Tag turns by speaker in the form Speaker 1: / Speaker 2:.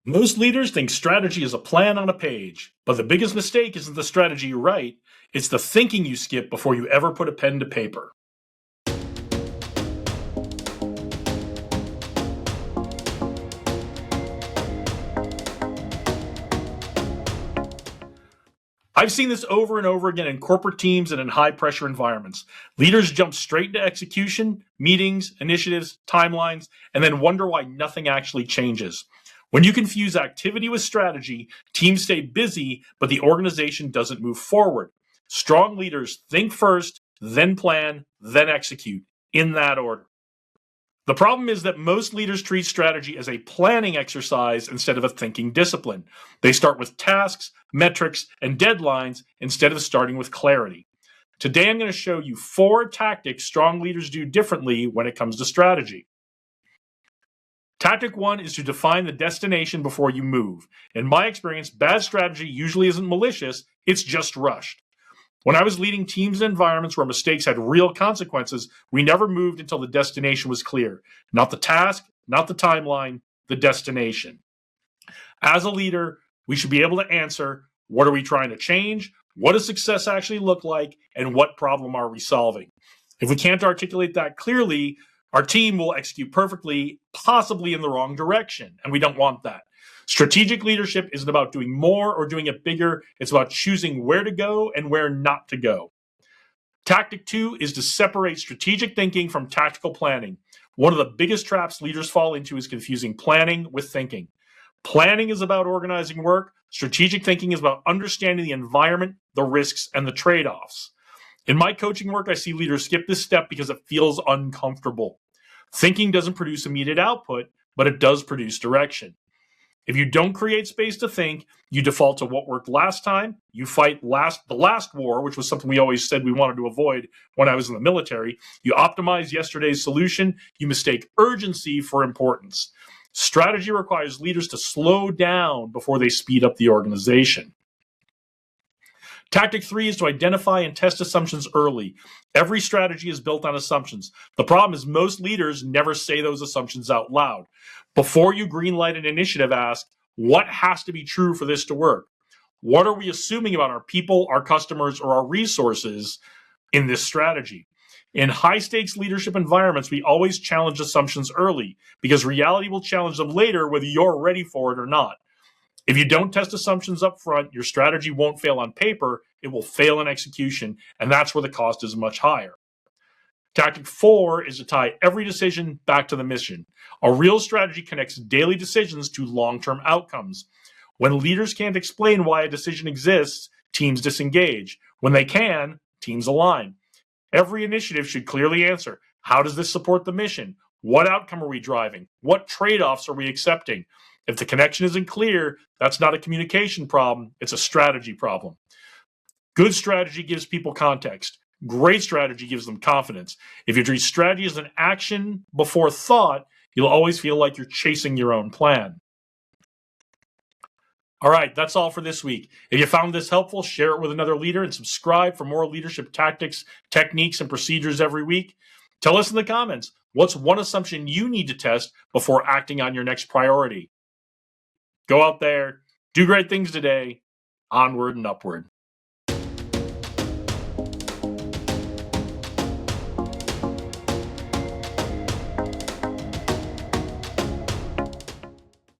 Speaker 1: Most leaders think strategy is a plan on a page, but the biggest mistake isn't the strategy you write, it's the thinking you skip before you ever put a pen to paper. I've seen this over and over again in corporate teams and in high pressure environments. Leaders jump straight into execution, meetings, initiatives, timelines, and then wonder why nothing actually changes. When you confuse activity with strategy, teams stay busy, but the organization doesn't move forward. Strong leaders think first, then plan, then execute, in that order. The problem is that most leaders treat strategy as a planning exercise instead of a thinking discipline. They start with tasks, metrics, and deadlines instead of starting with clarity. Today, I'm going to show you 4 tactics strong leaders do differently when it comes to strategy. Tactic 1 is to define the destination before you move. In my experience, bad strategy usually isn't malicious, it's just rushed. When I was leading teams and environments where mistakes had real consequences, we never moved until the destination was clear. Not the task, not the timeline, the destination. As a leader, we should be able to answer, what are we trying to change? What does success actually look like? And what problem are we solving? If we can't articulate that clearly, our team will execute perfectly, possibly in the wrong direction, and we don't want that. Strategic leadership isn't about doing more or doing it bigger. It's about choosing where to go and where not to go. Tactic 2 is to separate strategic thinking from tactical planning. One of the biggest traps leaders fall into is confusing planning with thinking. Planning is about organizing work. Strategic thinking is about understanding the environment, the risks, and the trade-offs. In my coaching work, I see leaders skip this step because it feels uncomfortable. Thinking doesn't produce immediate output, but it does produce direction. If you don't create space to think, you default to what worked last time. You fight the last war, which was something we always said we wanted to avoid when I was in the military. You optimize yesterday's solution. You mistake urgency for importance. Strategy requires leaders to slow down before they speed up the organization. Tactic 3 is to identify and test assumptions early. Every strategy is built on assumptions. The problem is most leaders never say those assumptions out loud. Before you greenlight an initiative, ask, what has to be true for this to work? What are we assuming about our people, our customers, or our resources in this strategy? In high-stakes leadership environments, we always challenge assumptions early because reality will challenge them later whether you're ready for it or not. If you don't test assumptions up front, your strategy won't fail on paper, it will fail in execution, and that's where the cost is much higher. Tactic 4 is to tie every decision back to the mission. A real strategy connects daily decisions to long-term outcomes. When leaders can't explain why a decision exists, teams disengage. When they can, teams align. Every initiative should clearly answer, how does this support the mission? What outcome are we driving? What trade-offs are we accepting? If the connection isn't clear, that's not a communication problem, it's a strategy problem. Good strategy gives people context. Great strategy gives them confidence. If you treat strategy as an action before thought, you'll always feel like you're chasing your own plan. All right, that's all for this week. If you found this helpful, share it with another leader and subscribe for more leadership tactics, techniques, and procedures every week. Tell us in the comments, what's one assumption you need to test before acting on your next priority? Go out there, do great things today, onward and upward.